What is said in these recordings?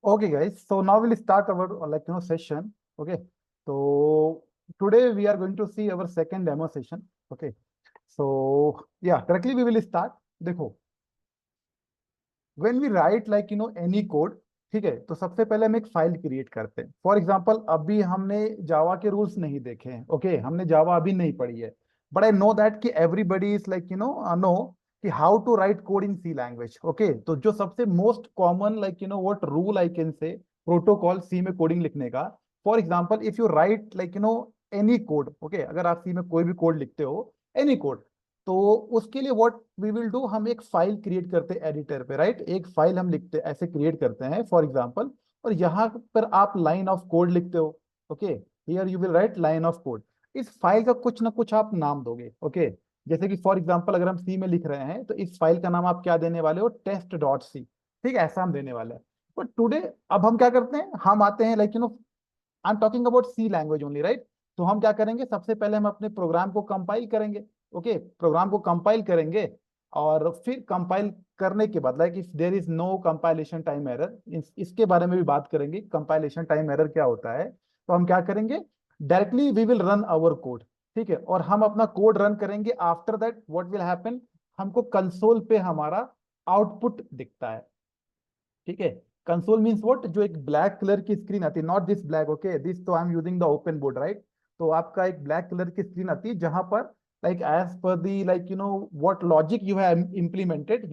Okay, guys. So now we'll start our session. Okay. So today we are going to see our second demo session. Okay. So yeah, directly we will start. देखो, when we write any code, ठीक है, तो सबसे पहले हम एक file create करते हैं. फॉर एग्जाम्पल अभी हमने जावा के रूल्स नहीं देखे हैं. ओके, हमने जावा अभी नहीं पढ़ी है. बट आई नो दैट कि एवरीबडी इज नो कि how to write code in C language. Okay, तो जो सबसे most common what rule I can say protocol C में कोडिंग लिखने का. For example if you write any code. Okay, अगर आप सी में कोई भी कोड लिखते हो, एनी कोड, तो उसके लिए व्हाट वी विल डू, हम एक फाइल क्रिएट करते हैं एडिटर पे. राइट, एक फाइल हम लिखते ऐसे क्रिएट करते हैं फॉर एग्जांपल, और यहाँ पर आप लाइन ऑफ कोड लिखते हो. Okay, here you will write line of code. इस फाइल का कुछ ना कुछ आप नाम दोगे. ओके, जैसे कि फॉर एग्जांपल अगर हम सी में लिख रहे हैं तो इस फाइल का नाम आप क्या देने वाले हो, टेस्ट डॉट सी. ठीक है, ऐसा हम देने वाले हैं. बट टुडे अब हम क्या करते हैं, हम आते हैं I am talking about C language only. Right, तो हम क्या करेंगे, सबसे पहले हम अपने प्रोग्राम को कंपाइल करेंगे. ओके, प्रोग्राम को कंपाइल करेंगे और फिर कंपाइल करने के बाद if there is no compilation time error, इसके बारे में भी बात करेंगे, कंपाइलेशन टाइम एरर क्या होता है. तो हम क्या करेंगे, directly we will run our code. ठीक है, और हम अपना कोड रन करेंगे. After that what will happen, हमको कंसोल पे हमारा आउटपुट दिखता है. ठीक है, कंसोल मींस व्हाट, जो एक ब्लैक कलर की स्क्रीन आती है, not this black. Okay, this तो I am using the open board. Right, तो आपका एक ब्लैक कलर की स्क्रीन आती है जहां पर as per the what logic you have implemented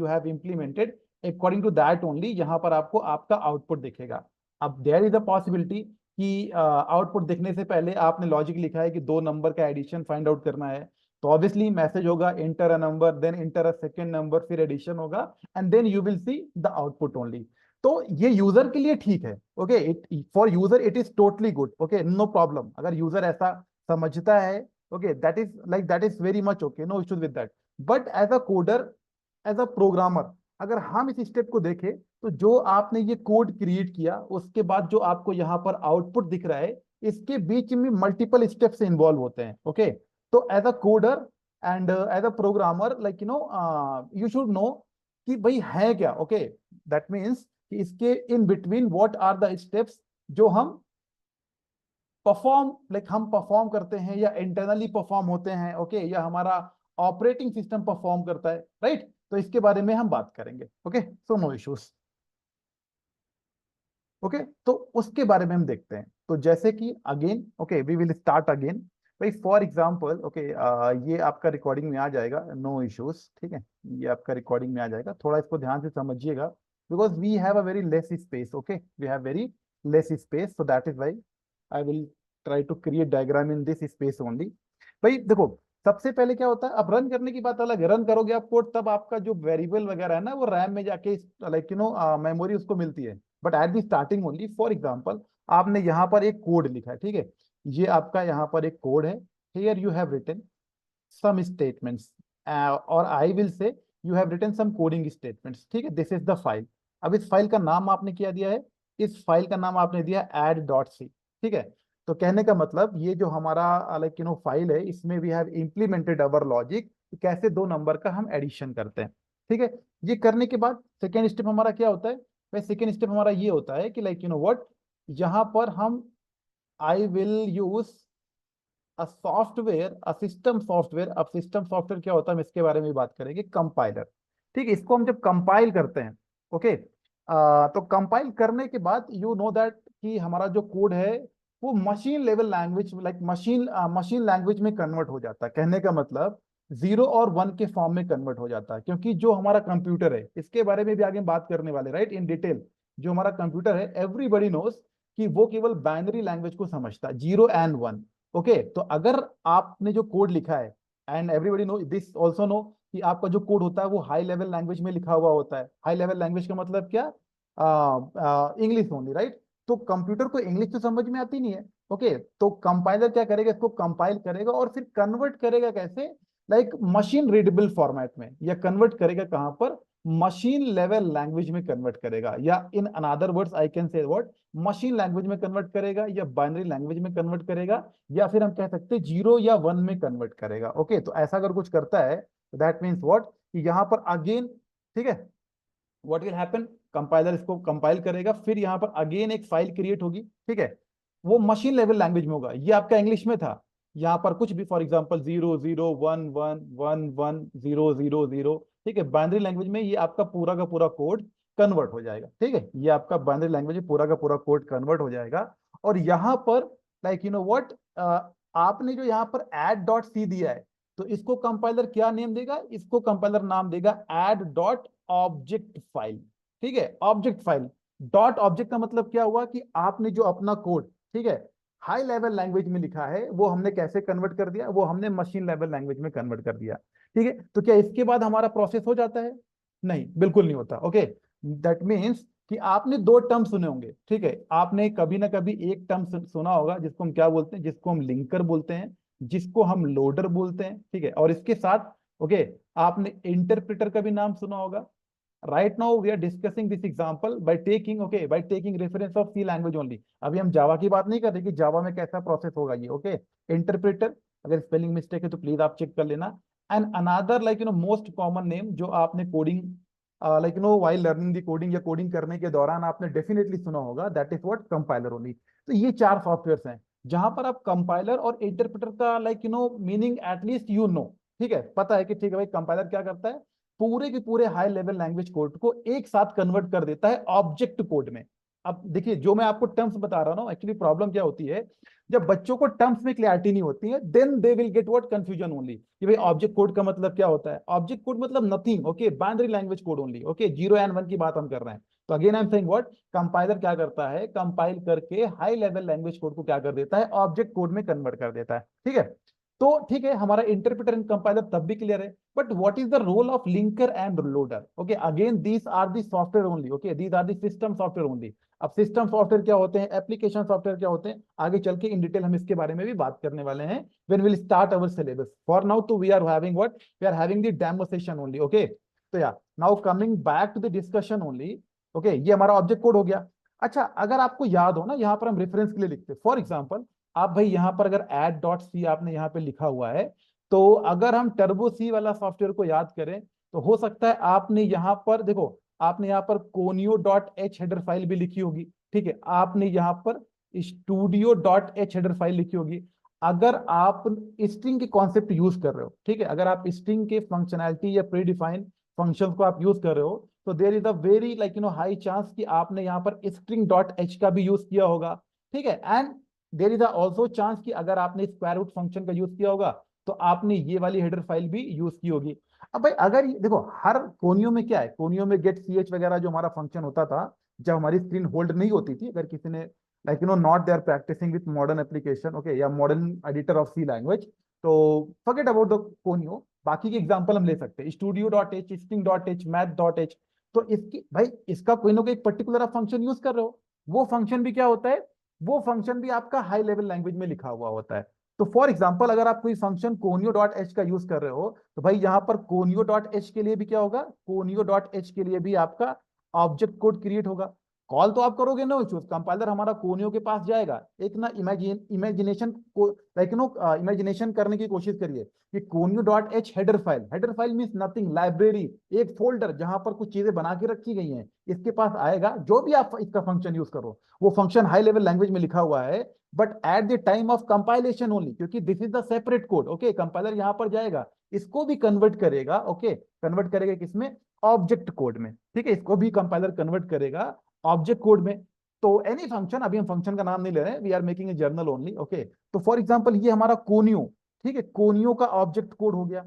according to that only, यहाँ पर आपको आपका आउटपुट दिखेगा. अब देयर इज अ पॉसिबिलिटी कि आउटपुट दिखने से पहले आपने लॉजिक लिखा है कि दो नंबर का एडिशन फाइंड आउट करना है, तो ऑब्वियसली मैसेज होगा enter a number, then enter a second number, फिर एडिशन होगा, and then you will see the output only. तो ये यूजर के लिए ठीक है. Okay, it for user it is totally good. Okay, no problem, अगर यूजर ऐसा समझता है. Okay, that is very much okay, no issues with that. But as a coder, as a programmer, अगर हम इस स्टेप को देखें, तो जो आपने ये कोड क्रिएट किया, उसके बाद जो आपको यहाँ पर आउटपुट दिख रहा है, इसके बीच में मल्टीपल स्टेप्स इन्वॉल्व होते हैं. ओके, तो as a coder and as a programmer you should know कि भाई है क्या. ओके, दैट मीन्स कि इसके in between what are the steps जो हम परफॉर्म हम परफॉर्म करते हैं, या इंटरनली परफॉर्म होते हैं. ओके, या हमारा ऑपरेटिंग सिस्टम परफॉर्म करता है. राइट, तो इसके बारे में हम बात करेंगे. Okay, so no issues. Okay, तो उसके बारे में हम देखते हैं. तो जैसे कि again, okay, we will start again. भाई फॉर एग्जांपल, ओके, ये आपका रिकॉर्डिंग में आ जाएगा, नो इश्यूज. ठीक है, ये आपका रिकॉर्डिंग में आ जाएगा, थोड़ा इसको ध्यान से समझिएगा, because we have a very less space. Okay, we have very less space, so that is why I will try to create diagram in this space only. भाई देखो, सबसे पहले क्या होता है, अब रन करने की बात अलग है. रन करोगे आप कोड, तब आपका जो वेरिएबल वगैरह है ना, वो रैम में जाके मेमोरी उसको मिलती है. But at the starting only, for example आपने यहाँ पर एक कोड लिखा है. ठीक है, ये आपका यहाँ पर एक कोड है. Here you have written some statements, और I will say you have written some coding statements. ठीक है, दिस इज द फाइल. अब इस फाइल का नाम आपने क्या दिया है, इस फाइल का नाम आपने दिया एड डॉट सी. ठीक है, तो कहने का मतलब ये जो हमारा फाइल है, इसमें we have implemented our logic, कैसे दो नंबर का हम एडिशन करते हैं. ठीक है, ये करने के बाद सेकेंड स्टेप हमारा क्या होता है. भाई सेकेंड स्टेप हमारा ये होता है कि व्हाट, यहाँ पर हम I will use a software, a system software. अब सिस्टम सॉफ्टवेयर क्या होता है, हम इसके बारे में बात करेंगे, कंपाइलर. ठीक है, इसको हम जब कंपाइल करते हैं, ओके, तो कंपाइल करने के बाद यू नो दैट कि हमारा जो कोड है वो machine level language, machine language में कन्वर्ट हो जाता है. कहने का मतलब जीरो और वन के फॉर्म में कन्वर्ट हो जाता है, क्योंकि जो हमारा कंप्यूटर है, इसके बारे में भी आगे बात करने वाले, राइट, इन डिटेल. जो हमारा कंप्यूटर है, एवरीबडी नोस कि वो केवल बाइनरी लैंग्वेज को समझता है, जीरो एंड वन. ओके, तो अगर आपने जो कोड लिखा है, and everybody know this also know कि आपका जो कोड होता है वो हाई लेवल लैंग्वेज में लिखा हुआ होता है. हाई लेवल लैंग्वेज का मतलब क्या, इंग्लिश ओनली. राइट, तो कंप्यूटर को इंग्लिश तो समझ में आती नहीं है. ओके, तो कंपाइलर क्या करेगा, इसको कंपाइल करेगा और फिर कन्वर्ट करेगा कैसे, मशीन रीडेबल फॉर्मेट में, या कन्वर्ट करेगा कहां पर, मशीन लेवल लैंग्वेज में कन्वर्ट करेगा, या in another words I can से व्हाट, मशीन लैंग्वेज में कन्वर्ट करेगा, या बाइनरी लैंग्वेज में कन्वर्ट करेगा, या फिर हम कह सकते हैं जीरो या वन में कन्वर्ट करेगा. ओके, तो ऐसा अगर कुछ करता है, दैट मीन्स व्हाट, कि यहाँ पर अगेन, ठीक है, व्हाट विल हैपन, कंपाइलर इसको कंपाइल करेगा, फिर यहाँ पर अगेन एक फाइल क्रिएट होगी, ठीक है, वो मशीन लेवल लैंग्वेज में होगा। ये आपका इंग्लिश में था, यहाँ पर कुछ भी फॉर एग्जांपल 0 0 1 1 1 1 0 0 0, ठीक है, बाइनरी लैंग्वेज में ये आपका पूरा का पूरा कोड कन्वर्ट हो जाएगा, ठीक है, ये आपका बाइनरी लैंग्वेज में पूरा का पूरा कोड कन्वर्ट हो जाएगा। और यहाँ पर लाइक यू नो व्हाट, आपने जो यहाँ पर एड डॉट सी दिया है, तो इसको कंपाइलर क्या नेम देगा, इसको कंपाइलर नाम देगा एड डॉट ऑब्जेक्ट फाइल, ठीक है, ऑब्जेक्ट फाइल। डॉट ऑब्जेक्ट का मतलब क्या हुआ कि आपने जो अपना कोड, ठीक है, हाई लेवल लैंग्वेज में लिखा है, वो हमने कैसे कन्वर्ट कर दिया, वो हमने मशीन लेवल लैंग्वेज में कन्वर्ट कर दिया, ठीक है। तो क्या इसके बाद हमारा प्रोसेस हो जाता है? नहीं, बिल्कुल नहीं होता। ओके, दैट मीन्स कि आपने दो टर्म सुने होंगे, ठीक है, आपने कभी ना कभी एक टर्म सुना होगा जिसको हम क्या बोलते हैं, जिसको हम लिंकर बोलते हैं, जिसको हम लोडर बोलते हैं, ठीक है, और इसके साथ ओके आपने इंटरप्रेटर का भी नाम सुना होगा। right now we are discussing this example by taking okay by taking reference of C language only। अभी हम जावा की बात नहीं कर रहे कि जावा में कैसा प्रोसेस होगा ये, ओके। इंटरप्रेटर, अगर स्पेलिंग मिस्टेक है तो प्लीज आप चेक कर लेना। And another like you know most common name जो आपने coding like you know while learning the coding या कोडिंग करने के दौरान आपने डेफिनेटली सुना होगा, that is what compiler only. तो ये चार सॉफ्टवेयर हैं जहां पर आप कंपाइलर और इंटरप्रेटर का like you no meaning at least you know, ठीक है, पता है कि ठीक है भाई कंपाइलर क्या करता है, पूरे के पूरे हाई लेवल लैंग्वेज कोड को एक साथ कन्वर्ट कर देता है ऑब्जेक्ट कोड में। अब देखिए जो मैं आपको टर्म्स बता रहा हूं, एक्चुअली प्रॉब्लम क्या होती है, जब बच्चों को टर्म्स में क्लैरिटी नहीं होती है, then they will get what confusion only कि भाई ऑब्जेक्ट कोड का मतलब क्या होता है। ऑब्जेक्ट कोड मतलब nothing, okay, binary language code only, okay, 0 and 1 की बात हम कर रहे हैं। तो again I am saying what, compiler क्या करता है, कंपाइल करके हाई लेवल लैंग्वेज कोड को क्या कर देता है, ऑब्जेक्ट कोड में कन्वर्ट कर देता है, ठीक है। तो ठीक है, हमारा इंटरप्रेटर एंड कंपाइलर तब भी क्लियर है, but what is the role of linker and loader? Okay, again these are the software only, okay, these are the system software only. अब सिस्टम सॉफ्टवेयर क्या होते हैं, एप्लीकेशन सॉफ्टवेयर क्या होते हैं, आगे चल के इन डिटेल हम इसके बारे में भी बात करने वाले हैं when will start our syllabus. For now तो we are having what, we are having the demo session only, okay. तो yeah now coming back to the discussion only, okay, ये हमारा ऑब्जेक्ट कोड हो गया। अच्छा, अगर आपको याद हो ना, यहाँ पर हम रेफरेंस के लिए लिखते हैं, फॉर एग्जाम्पल आप भाई यहाँ पर अगर एड डॉट सी आपने यहाँ पे लिखा हुआ है, तो अगर हम टर्बो सी वाला सॉफ्टवेयर को याद करें, तो हो सकता है आपने यहाँ पर देखो, आपने यहाँ पर conio dot H header file भी लिखी होगी, ठीक है, आपने यहाँ पर studio dot H header file लिखी होगी। अगर आप स्ट्रिंग के कॉन्सेप्ट यूज कर रहे हो, ठीक है, अगर आप स्ट्रिंग के फंक्शनैलिटी या प्री डिफाइंड फंक्शन को आप यूज कर रहे हो, तो there is a very like you no high chance कि आपने यहाँ पर स्ट्रिंग डॉट एच का भी यूज किया होगा, ठीक है। And there is also chance कि अगर आपने स्क्वायर रूट फंक्शन का यूज किया होगा, तो आपने ये वाली हेडर फाइल भी यूज की होगी। अब भाई अगर देखो हर कोनियो में क्या है, कोनियो में गेट सी एच वगैरह जो हमारा फंक्शन होता था, जब हमारी स्क्रीन होल्ड नहीं होती थी, अगर किसी ने like you know not they are practising with modern application, okay, या modern editor of C language, तो फॉरगेट अबाउट द कोनियो, बाकी के एग्जांपल हम ले सकते हैं, studio dot h, string dot h, math dot h. तो इसकी भाई इसका कोई ना कोई पर्टिकुलर आप फंक्शन यूज कर रहे हो, वो फंक्शन भी क्या होता है, वो फंक्शन भी आपका हाई लेवल लैंग्वेज में लिखा हुआ होता है। तो फॉर एग्जांपल अगर आप कोई फंक्शन कोनियो डॉट एच का यूज कर रहे हो, तो भाई यहां पर कोनियो डॉट एच के लिए भी क्या होगा, कोनियो डॉट एच के लिए भी आपका ऑब्जेक्ट कोड क्रिएट होगा। कॉल तो आप करोगे, नो इश्यूज, कंपाइलर हमारा कोनियो के पास जाएगा, एक ना इमेजिनेशन को लाइक यू नो इमेजिनेशन करने की कोशिश करिए कि conio dot H header file, header file means nothing, library, एक फोल्डर जहां पर कुछ चीजें बना के रखी गई हैं, इसके पास आएगा, जो भी आप इसका फंक्शन यूज करो, वो फंक्शन हाई लेवल लैंग्वेज में लिखा हुआ है, but at the time of compilation only, क्योंकि this is the separate code, okay, compiler यहां पर जाएगा, इसको भी कन्वर्ट करेगा, ओके, कन्वर्ट करेगा किसमें, ऑब्जेक्ट कोड में, ठीक है, इसको भी कंपाइलर कन्वर्ट करेगा ऑब्जेक्ट कोड में। तो एनी फंक्शन, अभी हम फंक्शन का नाम नहीं ले रहे हैं, we are making a journal only, okay. तो फॉर एग्जांपल ये हमारा कोनियो, ठीक है, कोनियो का ऑब्जेक्ट कोड हो गया।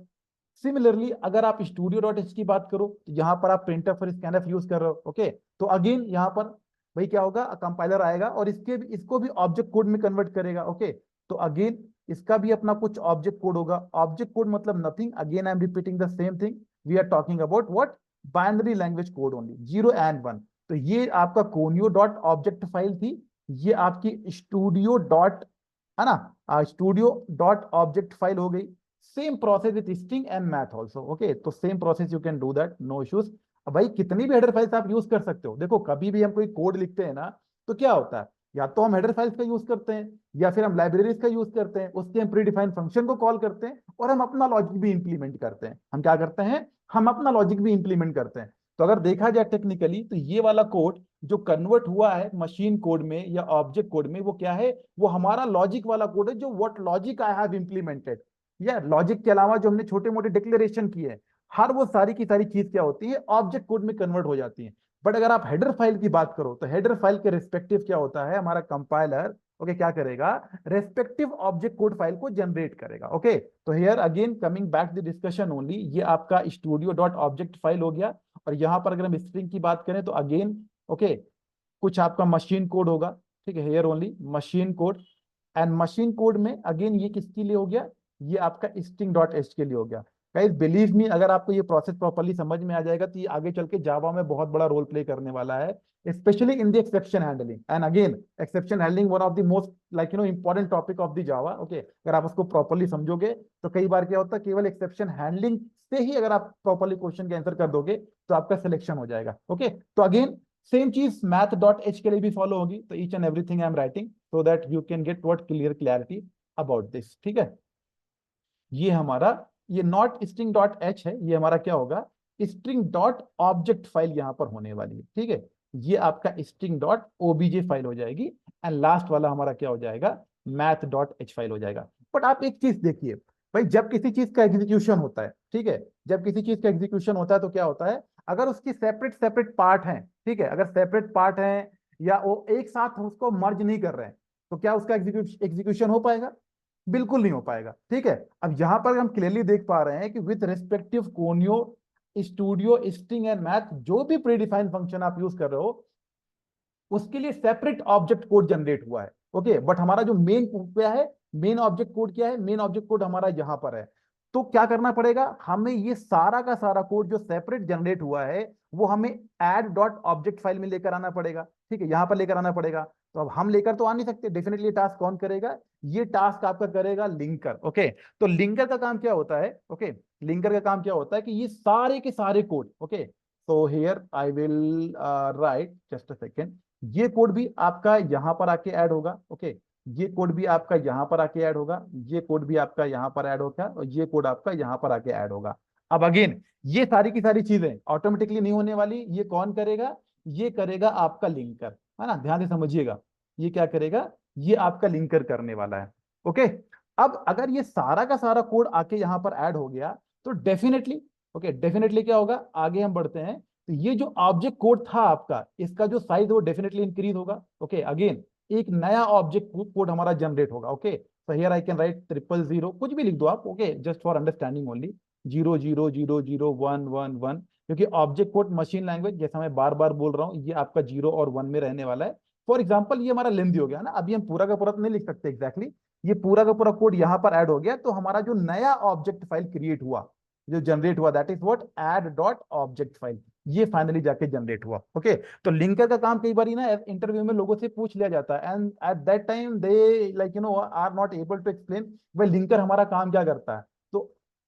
सिमिलरली अगर आप स्टूडियो डॉट एच की बात करो, तो यहाँ पर आप प्रिंटफ और स्कैनफ यूज कर रहे हो, ओके। तो अगेन यहाँ पर भाई क्या होगा, कंपाइलर आएगा और इसको भी ऑब्जेक्ट कोड में कन्वर्ट करेगा, ओके। तो अगेन इसका भी अपना कुछ ऑब्जेक्ट कोड होगा। ऑब्जेक्ट कोड मतलब nothing, again I am repeating the same thing, we are talking about what, binary language code only, 0 and 1। तो ये आपका कोनियो डॉट ऑब्जेक्ट फाइल थी, ये आपकी स्टूडियो डॉट, है ना, स्टूडियो डॉट ऑब्जेक्ट फाइल हो गई। Same process with string and math also, okay, तो same process you can do that, no issues. अब भाई कितनी भी हेडर फाइल्स आप यूज कर सकते हो, देखो कभी भी हम कोई कोड लिखते हैं ना, तो क्या होता है, या तो हम हेडर फाइल्स का यूज करते हैं, या फिर हम लाइब्रेरीज का यूज करते हैं, उसके हम प्रीडिफाइंड फंक्शन को कॉल करते हैं, और हम अपना लॉजिक भी इंप्लीमेंट करते हैं। हम क्या करते हैं, हम अपना लॉजिक भी इंप्लीमेंट करते हैं। तो अगर देखा जाए टेक्निकली तो ये वाला कोड जो कन्वर्ट हुआ है मशीन कोड में या ऑब्जेक्ट कोड में, वो क्या है, वो हमारा लॉजिक वाला कोड है, जो what logic I have implemented, या लॉजिक के अलावा जो हमने छोटे मोटे डिक्लेरेशन किए हैं, हर वो सारी की सारी चीज क्या होती है, ऑब्जेक्ट कोड में कन्वर्ट हो जाती है। बट अगर आप हेडर फाइल की बात करो तो हेडर फाइल के रिस्पेक्टिव क्या होता है, हमारा कंपाइलर ओके क्या करेगा, रेस्पेक्टिव ऑब्जेक्ट कोड फाइल को जनरेट करेगा। ओके तो here again coming back the discussion only, ये आपका स्टूडियो डॉट ऑब्जेक्ट फाइल हो गया। और यहां पर अगर हम स्ट्रिंग की बात करें तो अगेन ओके कुछ आपका मशीन कोड होगा, ठीक है, here only machine code. And machine code में अगेन ये किसके लिए हो गया, ये आपका स्ट्रिंग डॉट एच के लिए हो गया। गाइस बिलीव मी, अगर आपको ये प्रोसेस प्रॉपर्ली समझ में आ जाएगा तो ये आगे चल के जावा में बहुत बड़ा रोल प्ले करने वाला है, specially in the exception handling. And again exception handling one of the most like important topic of the Java. Okay अगर आप उसको प्रॉपर्ली समझोगे तो कई बार क्या होता है, केवल एक्सेप्शन हैंडलिंग से ही अगर आप प्रॉपर्ली क्वेश्चन के आंसर कर दोगे तो आपका सिलेक्शन हो जाएगा। ओके तो अगेन सेम चीज मैथ डॉट एच के लिए भी फॉलो होगी। तो each and everything I am writing so that you can get what clarity about this. ठीक है, ये हमारा ये नॉट स्ट्रिंग डॉट एच है, ये हमारा क्या होगा, स्ट्रिंग डॉट ऑब्जेक्ट फाइल यहां पर होने वाली है। ठीक है, ये आपका स्ट्रिंग डॉट ओबीजे फाइल हो जाएगी। एंड लास्ट वाला हमारा क्या हो जाएगा, मैथ डॉट एच फाइल हो जाएगा। बट आप एक चीज देखिए भाई, जब किसी चीज का एग्जीक्यूशन होता है, ठीक है, जब किसी चीज का एग्जीक्यूशन होता है तो क्या होता है, अगर उसकी सेपरेट सेपरेट पार्ट है, ठीक है, अगर सेपरेट पार्ट है या वो एक साथ उसको मर्ज नहीं कर रहे हैं, तो क्या उसका एग्जीक्यूशन हो पाएगा, बिल्कुल नहीं हो पाएगा। ठीक है, अब यहां पर हम क्लियरली देख पा रहे हैं कि with respective conio studio string and math, जो भी प्रीडिफाइंड फंक्शन आप यूज कर रहे हो उसके लिए सेपरेट ऑब्जेक्ट कोड जनरेट हुआ है। ओके बट हमारा जो मेन क्या है, मेन ऑब्जेक्ट कोड क्या है, मेन ऑब्जेक्ट कोड हमारा यहां पर है। तो क्या करना पड़ेगा हमें, ये सारा का सारा कोड जो सेपरेट जनरेट हुआ है वो हमें एड डॉट ऑब्जेक्ट फाइल में लेकर आना पड़ेगा। ठीक है, यहां पर लेकर आना पड़ेगा। तो अब हम लेकर तो आ नहीं सकते, डेफिनेटली टास्क कौन करेगा, ये टास्क आपका करेगा लिंकर। ओके तो लिंकर का काम क्या होता है, ओके लिंकर का काम क्या होता है कि ये सारे के सारे code, okay so here I will write just a second, ये कोड भी आपका यहां पर आके ऐड होगा। ओके ये कोड भी आपका यहां पर आके ऐड होगा, ये कोड भी आपका यहां पर ऐड होगा, और ये कोड आपका यहां पर आके ऐड होगा। अब अगेन ये सारी की सारी चीजें ऑटोमेटिकली नहीं होने वाली, ये कौन करेगा, ये करेगा आपका लिंकर, है ना, ध्यान से समझिएगा, ये क्या करेगा, ये आपका लिंकर करने वाला है। ओके अब अगर ये सारा का सारा कोड आके यहां पर ऐड हो गया तो डेफिनेटली ओके डेफिनेटली क्या होगा, आगे हम बढ़ते हैं तो ये जो ऑब्जेक्ट कोड था आपका, इसका जो साइज वो डेफिनेटली इंक्रीज होगा। ओके अगेन एक नया ऑब्जेक्ट कोड हमारा जनरेट होगा। Okay so here I can write 000, कुछ भी लिख दो आप, okay just for understanding only, 0000011, क्योंकि ऑब्जेक्ट कोड मशीन लैंग्वेज जैसा मैं बार बार बोल रहा हूँ ये आपका 0 और 1 में रहने वाला है। फॉर एग्जाम्पल ये हमारा लेंदी हो गया ना, अभी हम पूरा का पूरा तो नहीं लिख सकते एग्जैक्टली, ये पूरा का पूरा कोड यहाँ पर ऐड हो गया, तो हमारा जो नया ऑब्जेक्ट फाइल क्रिएट हुआ, जो जनरेट हुआ, that is what add dot object file, ये फाइनली जाके जनरेट हुआ। ओके तो लिंकर का काम कई बार ना इंटरव्यू में लोगों से पूछ लिया जाता है, and at that time they like are not able to explain भाई लिंकर हमारा काम क्या करता है। तो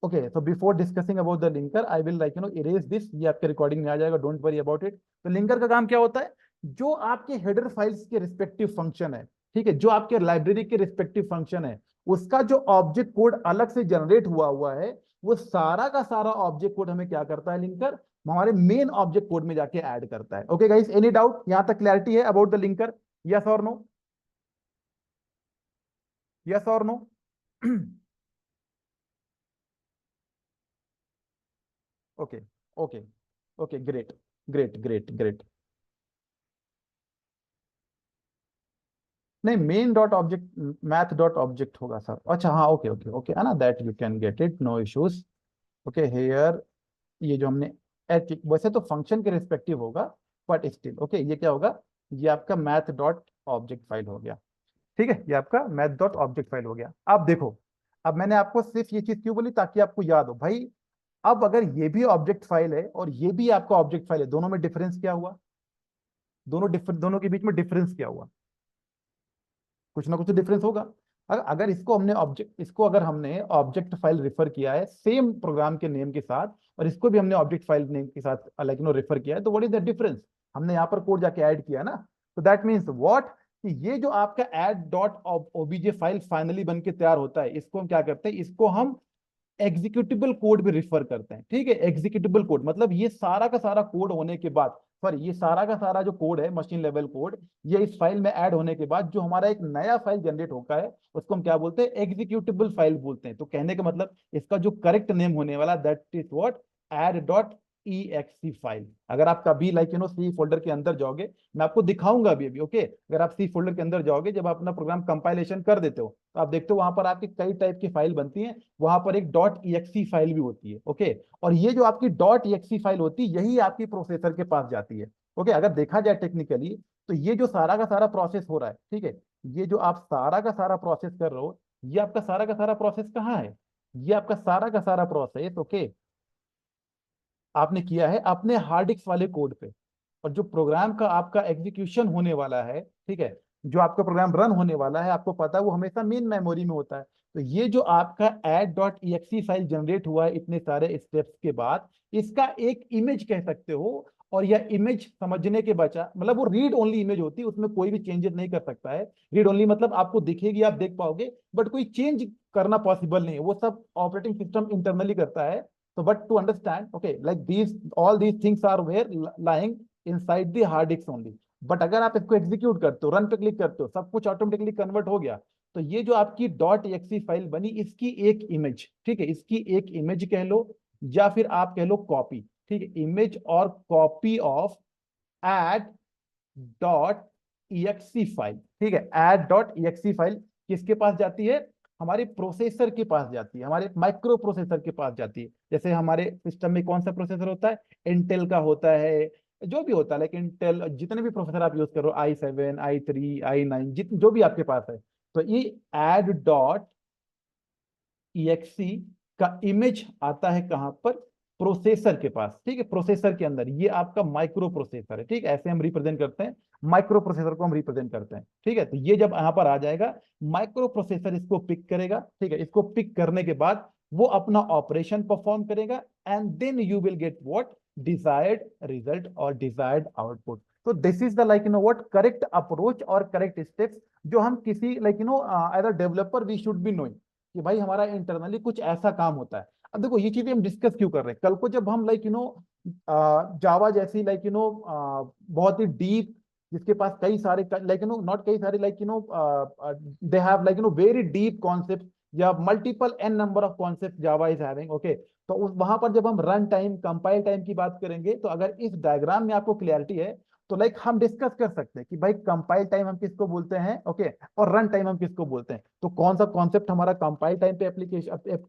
ओके तो before discussing about the linker I will like erase this, ये आपके रिकॉर्डिंग में आ जाएगा, डोंट वरी अबाउट इट। तो लिंकर का काम क्या होता है, जो आपके हेडर फाइल्स के रिस्पेक्टिव फंक्शन है, ठीक है, जो आपके लाइब्रेरी के रिस्पेक्टिव फंक्शन है, उसका जो ऑब्जेक्ट कोड अलग से जनरेट हुआ हुआ है, वो सारा का सारा ऑब्जेक्ट कोड हमें क्या करता है लिंकर, हमारे मेन ऑब्जेक्ट कोड में जाके ऐड करता है। ओके गाइस एनी डाउट, यहां तक क्लैरिटी है अबाउट द लिंकर, यस और नो, यस और no? Okay okay okay great great great great. नहीं main dot object math dot object होगा सर, अच्छा हाँ ओके ओके ओके है ना, that you can get it, no issues. Okay here ये जो हमने एच वैसे तो फंक्शन के रिस्पेक्टिव होगा, बट स्टिल ओके ये क्या होगा, ये आपका मैथ डॉट ऑब्जेक्ट फाइल हो गया। ठीक है, ये आपका मैथ डॉट ऑब्जेक्ट फाइल हो गया। अब देखो, अब मैंने आपको सिर्फ ये चीज क्यों बोली, ताकि आपको याद हो भाई, अब अगर ये भी ऑब्जेक्ट फाइल है और ये भी आपका ऑब्जेक्ट फाइल है, दोनों में डिफरेंस क्या हुआ, दोनों के बीच में डिफरेंस क्या हुआ, कुछ ना कुछ तो डिफरेंस होगा। अगर इसको अगर हमने ऑब्जेक्ट फाइल रिफर किया है सेम प्रोग्राम के नेम के साथ, और इसको भी हमने ऑब्जेक्ट फाइल नेम के साथ लाइक रिफर किया है, तो व्हाट इज द डिफरेंस, हमने यहाँ पर कोड जाके ऐड किया ना, तो दैट मीन्स व्हाट, कि ये जो आपका add dot OBJ file finally बन के तैयार होता है, इसको हम क्या करते हैं, इसको हम एग्जीक्यूटिबल कोड भी रिफर करते हैं। ठीक है, एग्जीक्यूटिबल कोड मतलब ये सारा का सारा कोड होने के बाद, सॉरी ये सारा का सारा जो कोड है मशीन लेवल कोड, ये इस फाइल में ऐड होने के बाद जो हमारा एक नया फाइल जनरेट होता है उसको हम क्या बोलते हैं, एग्जीक्यूटिबल फाइल बोलते हैं। तो कहने का मतलब इसका जो करेक्ट नेम होने वाला that is what, add dot exe file. अगर आप कभी सी फोल्डर के अंदर जाओगे, मैं आपको दिखाऊंगा अभी अभी, ओके। अगर आप सी फोल्डर के अंदर जाओगे, जब आप अपना प्रोग्राम कंपाइलेशन कर देते हो तो आप देखते हो वहां पर आपकी कई टाइप की फाइल बनती है, वहां पर एक डॉट exe फाइल भी होती है, ओके। और ये जो आपकी डॉट exe फाइल होती है यही आपकी प्रोसेसर के पास जाती है, ओके। अगर देखा जाए टेक्निकली तो ये जो सारा का सारा प्रोसेस हो रहा है, ठीक है, ये जो आप सारा का सारा प्रोसेस कर रहे हो, ये आपका सारा का सारा प्रोसेस कहाँ है, ये आपका सारा का सारा प्रोसेस, ओके, आपने किया है अपने हार्ड डिस्क वाले कोड पे। और जो प्रोग्राम का आपका एग्जीक्यूशन होने वाला है, ठीक है, जो आपका प्रोग्राम रन होने वाला है, आपको पता है वो हमेशा मेन मेमोरी में होता है। तो ये जो आपका add dot exe file generate हुआ है इतने सारे स्टेप्स के बाद, इसका एक इमेज कह सकते हो। और यह इमेज समझने के बचा, मतलब वो रीड ओनली इमेज होती है, उसमें कोई भी चेंजेस नहीं कर सकता है। रीड ओनली मतलब आपको दिखेगी, आप देख पाओगे, बट कोई चेंज करना पॉसिबल नहीं है, वो सब ऑपरेटिंग सिस्टम इंटरनली करता है। So, but to understand, okay, like these, all these things are where lying inside the hard disk only. But अगर आप इसको एग्जीक्यूट करते हो, रन पे क्लिक करते हो, सब कुछ ऑटोमेटिकली कन्वर्ट हो गया। तो ये जो आपकी डॉट exe फाइल बनी, इसकी एक इमेज, ठीक है, इसकी एक इमेज कह लो, या फिर आप कह लो कॉपी, ठीक है, इमेज और copy of add dot exe file, ठीक है। एड डॉट exe फाइल किसके पास जाती है, हमारे प्रोसेसर के पास जाती है, हमारे माइक्रो प्रोसेसर के पास जाती है। जैसे हमारे सिस्टम में कौन सा प्रोसेसर होता है, इंटेल का होता है, जो भी होता है, लेकिन इंटेल जितने भी प्रोसेसर आप यूज करो, i7 i3 i9 जितने जो भी आपके पास है, तो ये एड डॉट exe का इमेज आता है कहां पर, प्रोसेसर के पास, ठीक है, प्रोसेसर के अंदर। ये आपका माइक्रो प्रोसेसर है, ठीक है, ऐसे हम रिप्रेजेंट करते हैं, माइक्रो प्रोसेसर को हम रिप्रेजेंट करते हैं, ठीक है। तो ये जब यहां पर आ जाएगा, माइक्रो प्रोसेसर इसको पिक करेगा, ठीक है, इसको पिक करने के बाद वो अपना ऑपरेशन परफॉर्म करेगा, and then you will get what, desired result और डिजायर्ड आउटपुट। तो this is the what correct approach और करेक्ट स्टेप्स जो हम किसी as a developer we should be knowing, कि भाई हमारा इंटरनली कुछ ऐसा काम होता है। अब देखो ये चीजें हम डिस्कस क्यों कर रहे हैं, कल को जब हम जावा जैसी बहुत ही डीप, जिसके पास कई सारे नॉट कई सारे they have very deep concept, या multiple an number of concept Java is having, okay. तो उस वहां पर जब हम रन टाइम कंपाइल टाइम की बात करेंगे, तो अगर इस डायग्राम में आपको क्लियरिटी है, तो हम डिस्कस कर सकते हैं कि भाई कंपाइल टाइम हम किसको बोलते हैं, ओके, और रन टाइम हम किसको बोलते हैं। तो कौन सा कॉन्सेप्ट हमारा कंपाइल टाइम पे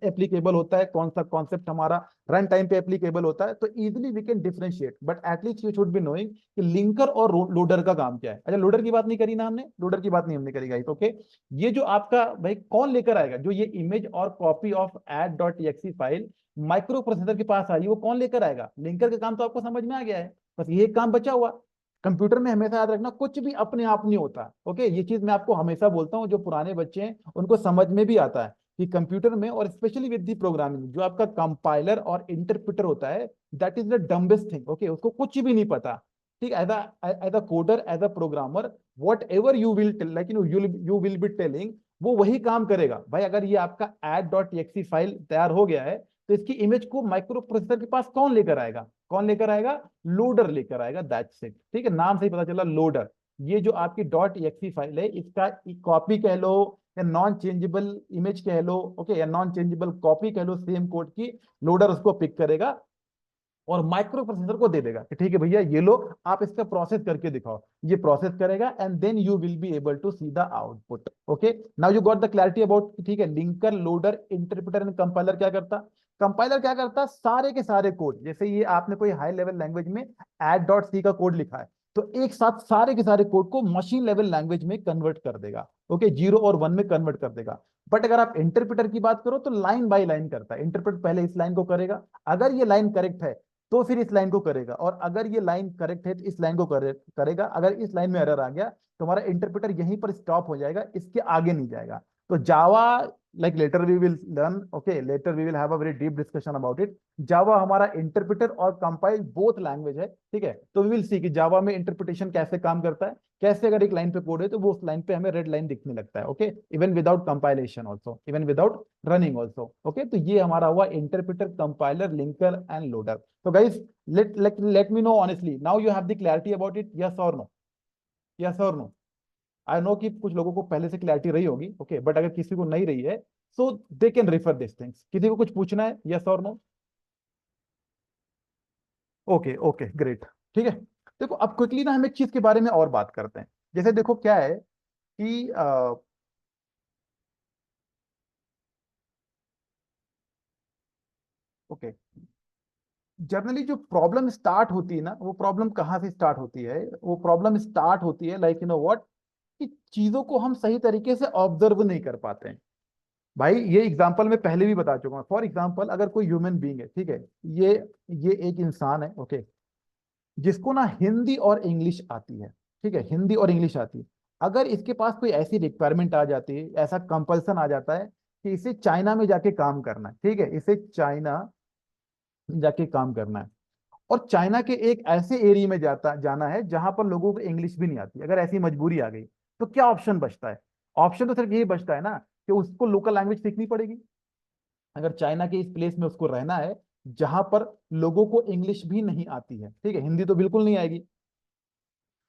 एप्लीकेबल होता है, कौन सा कॉन्सेप्ट हमारा रन टाइम पे एप्लीकेबल होता है, तो easily we can differentiate. But at least you should be knowing कि लिंकर और लोडर का काम क्या है। अच्छा, लोडर की बात नहीं करी ना हमने, लोडर की बात नहीं हमने करी गाइस, ओके। ये जो आपका भाई कौन लेकर आएगा, जो ये इमेज और copy of add dot exe file microprocessor के पास आई, वो कौन लेकर आएगा, लिंकर का काम तो आपको समझ में आ गया है, बस ये काम बचा हुआ। कंप्यूटर में हमेशा याद रखना, कुछ भी अपने आप नहीं होता, ओके। ये चीज मैं आपको हमेशा बोलता हूँ, जो पुराने बच्चे हैं उनको समझ में भी आता है कि कंप्यूटर में, और स्पेशली विद दी प्रोग्रामिंग, जो आपका कंपाइलर और इंटरप्रेटर होता है, that is the dumbest thing, okay. उसको कुछ भी नहीं पता, ठीक। As a coder, as a programmer, whatever you will you will be telling, वो वही काम करेगा। भाई अगर ये आपका एड डॉट exe फाइल तैयार हो गया है, तो इसकी इमेज को माइक्रो प्रोसेसर के पास कौन लेकर आएगा, कौन लेकर आएगा, लोडर लेकर आएगा, दैट्स इट, ठीक है। नाम से ही पता चला, लोडर। ये जो आपकी डॉट exe फाइल है, इसका कॉपी कह लो, या नॉन चेंजेबल इमेज कह लो, ओके, या नॉन चेंजेबल कॉपी कह लो सेम कोड की, लोडर उसको पिक करेगा और माइक्रो प्रोसेसर को दे देगा कि ठीक है भैया ये लो, आप इसका प्रोसेस करके दिखाओ। ये प्रोसेस करेगा, and then you will be able to see the output, okay. Now you got the clarity about, ठीक है, linker, loader, interpreter and compiler क्या करता, कंपाइलर क्या करता, सारे के सारे कोड, जैसे ये आपने कोई हाई लेवल लैंग्वेज में एड डॉट सी का कोड लिखा है, तो एक साथ सारे के सारे कोड को मशीन लेवल लैंग्वेज में कन्वर्ट कर देगा, ओके, 0 और 1 में कन्वर्ट कर देगा। बट अगर आप इंटरप्रेटर की बात करो, तो लाइन बाय लाइन करता है। इंटरप्रेटर पहले इस लाइन को करेगा, अगर ये लाइन करेक्ट है तो फिर इस लाइन को करेगा, और अगर ये लाइन करेक्ट है तो इस लाइन को करेगा। अगर इस लाइन में एरर आ गया, तो हमारा इंटरप्रेटर यहीं पर स्टॉप हो जाएगा, इसके आगे नहीं जाएगा। तो जावा, like later we will learn, okay, later we will have a very deep discussion about it. जावा हमारा इंटरप्रेटर और कंपाइल बोथ लैंग्वेज है, ठीक है। तो वी विल सी कि जावा में इंटरप्रिटेशन कैसे काम करता है, कैसे अगर एक लाइन पे कोड है तो वो उस लाइन पे हमें रेड लाइन दिखने लगता है, okay, even without compilation also, even without running also, okay. तो ये हमारा हुआ interpreter, compiler, linker and loader. तो guys let me know honestly, now you have the clarity about it, yes or no? Yes or no? I know कि कुछ लोगों को पहले से क्लैरिटी रही होगी, ओके, बट अगर किसी को नहीं रही है so they can refer this things. किसी को कुछ पूछना है, यस और नो? ओके ओके ग्रेट, ठीक है। देखो अब क्विकली ना हम एक चीज के बारे में और बात करते हैं। जैसे देखो क्या है कि ओके, जनरली जो प्रॉब्लम स्टार्ट होती है ना, वो प्रॉब्लम कहाँ से स्टार्ट होती है? वो प्रॉब्लम स्टार्ट होती है लाइक यू नो व्हाट, कि चीजों को हम सही तरीके से ऑब्जर्व नहीं कर पाते हैं। भाई ये एग्जांपल मैं पहले भी बता चुका हूँ। फॉर एग्जांपल अगर कोई ह्यूमन बीइंग है, ठीक है, ये ये एक इंसान है, ओके, जिसको ना हिंदी और इंग्लिश आती है, ठीक है, हिंदी और इंग्लिश आती है। अगर इसके पास कोई ऐसी रिक्वायरमेंट आ जाती है, ऐसा कंपल्सन आ जाता है कि इसे चाइना में जाके काम करना है, ठीक है, इसे चाइना जाके काम करना है, और चाइना के एक ऐसे एरिया में जाना है जहां पर लोगों को इंग्लिश भी नहीं आती, अगर ऐसी मजबूरी आ गई, तो क्या ऑप्शन बचता है? ऑप्शन तो सिर्फ यही बचता है ना कि उसको लोकल लैंग्वेज सीखनी पड़ेगी। अगर चाइना के इस प्लेस में उसको रहना है जहां पर लोगों को इंग्लिश भी नहीं आती है, ठीक है, हिंदी तो बिल्कुल नहीं आएगी,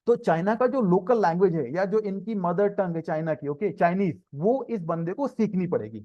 तो चाइना का जो लोकल लैंग्वेज है या जो इनकी मदर टंग है चाइना की, ओके, चाइनीज, वो इस बंदे को सीखनी पड़ेगी,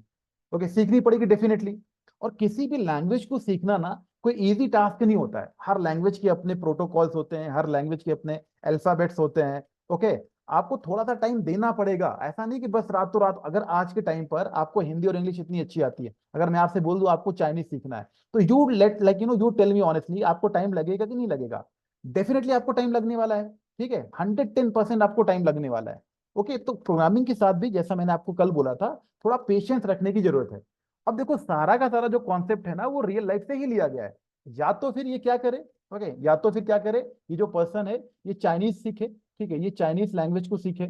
ओके, सीखनी पड़ेगी डेफिनेटली। और किसी भी लैंग्वेज को सीखना ना कोई इजी टास्क नहीं होता है। हर लैंग्वेज के अपने प्रोटोकॉल्स होते हैं, हर लैंग्वेज के अपने अल्फाबेट्स होते हैं, ओके। आपको थोड़ा सा टाइम देना पड़ेगा, ऐसा नहीं कि बस रातों रात। अगर आज के टाइम पर आपको हिंदी और इंग्लिश इतनी अच्छी आती है, अगर मैं आपसे बोल दूं आपको चाइनीज सीखना है, तो you let like you know you tell me honestly, आपको टाइम लगेगा कि नहीं लगेगा? डेफिनेटली आपको टाइम लगने वाला है, ठीक है, 110% आपको टाइम लगने वाला है, ओके। तो प्रोग्रामिंग के साथ भी जैसा मैंने आपको कल बोला था, थोड़ा पेशेंस रखने की जरूरत है। अब देखो सारा का सारा जो कॉन्सेप्ट है ना वो रियल लाइफ से ही लिया गया है। या तो फिर ये क्या करे, ओके, या तो फिर क्या करे, ये जो पर्सन है ये चाइनीज सीखे, ठीक है, ये चाइनीज लैंग्वेज को सीखे,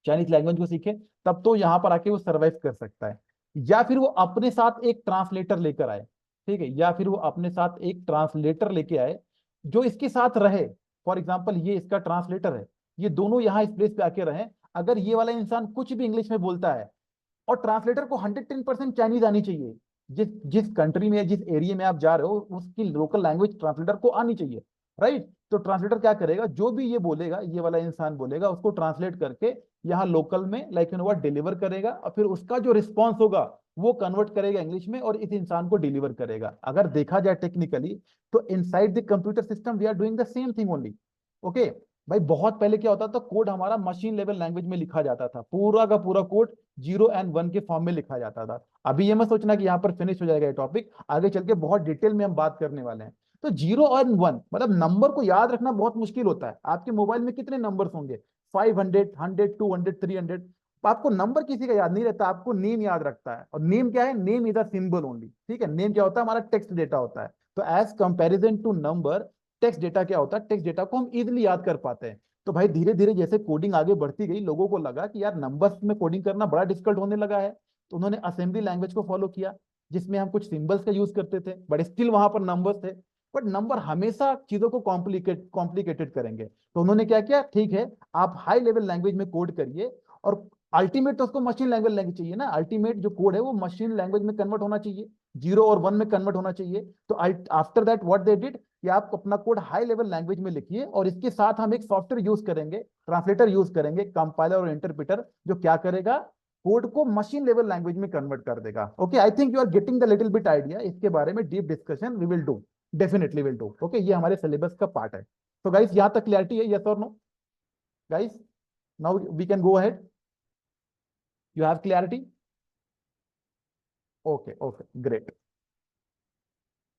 चाइनीज लैंग्वेज को सीखे, तब तो यहाँ पर आके वो सर्वाइव कर सकता है। या फिर वो अपने साथ एक ट्रांसलेटर लेकर आए, ठीक है, या फिर वो अपने साथ एक ट्रांसलेटर लेके आए जो इसके साथ रहे। फॉर एग्जाम्पल ये इसका ट्रांसलेटर है, ये दोनों यहाँ इस प्लेस पे आके रहे। अगर ये वाला इंसान कुछ भी इंग्लिश में बोलता है, और ट्रांसलेटर को 110% चाइनीज आनी चाहिए, जिस जिस कंट्री में जिस एरिया में आप जा रहे हो उसकी लोकल लैंग्वेज ट्रांसलेटर को आनी चाहिए, राइट। तो ट्रांसलेटर क्या करेगा, जो भी ये बोलेगा, ये वाला इंसान बोलेगा, उसको ट्रांसलेट करके यहाँ लोकल में like you know what deliver करेगा, और फिर उसका जो रिस्पॉन्स होगा वो कन्वर्ट करेगा इंग्लिश में और इस इंसान को डिलीवर करेगा। अगर देखा जाए टेक्निकली, तो inside the computer system we are doing the same thing only, okay. भाई बहुत पहले क्या होता था, कोड हमारा मशीन लेवल लैंग्वेज में लिखा जाता था, पूरा का पूरा कोड 0 और 1 के फॉर्म में लिखा जाता था। अभी ये मत सोचना कि यहाँ पर फिनिश हो जाएगा ये टॉपिक, आगे चल के बहुत डिटेल में हम बात करने वाले हैं। तो 0 और 1 मतलब नंबर को याद रखना बहुत मुश्किल होता है। आपके मोबाइल में कितने नंबर्स होंगे? 500, 100, 200, 300। आपको नंबर किसी का याद नहीं रहता, आपको नेम याद रखता है। और नेम क्या है? Name is a symbol only, ठीक है। नेम क्या होता है? हमारा टेक्स्ट डेटा होता है। तो as comparison to number, text data क्या होता है? टेक्स्ट डेटा को हम इजिली याद कर पाते हैं। तो भाई धीरे धीरे जैसे कोडिंग आगे बढ़ती गई, लोगों को लगा कि यार नंबर्स में कोडिंग करना बड़ा डिफिकल्ट होने लगा है, तो उन्होंने असेंबली लैंग्वेज को फॉलो किया, जिसमें हम कुछ सिंबल्स का यूज करते थे, बट स्टिल वहां पर नंबर्स थे। बट नंबर हमेशा चीजों को कॉम्प्लिकेटेड करेंगे, तो उन्होंने क्या किया, ठीक है, आप हाई लेवल लैंग्वेज में कोड करिए, और अल्टीमेट तो उसको मशीन लैंग्वेज लैंग्वेज चाहिए ना, अल्टीमेट जो कोड है वो मशीन लैंग्वेज में कन्वर्ट होना चाहिए, 0 और 1 में कन्वर्ट होना चाहिए। तो after that what they did, कि आप अपना कोड हाई लेवल लैंग्वेज में लिखिए, और इसके साथ हम एक सॉफ्टवेयर यूज करेंगे, ट्रांसलेटर यूज करेंगे, कंपाइलर और इंटरप्रेटर, जो क्या करेगा, कोड को मशीन लेवल लैंग्वेज में कन्वर्ट कर देगा। Okay, I think you are getting the little bit idea. इसके बारे में deep discussion we will do, definitely will do, okay. ये हमारे सिलेबस का पार्ट है। तो गाइस यहां तक क्लैरिटी है, यस और no? Guys now we can go ahead, you have clarity? Okay okay great.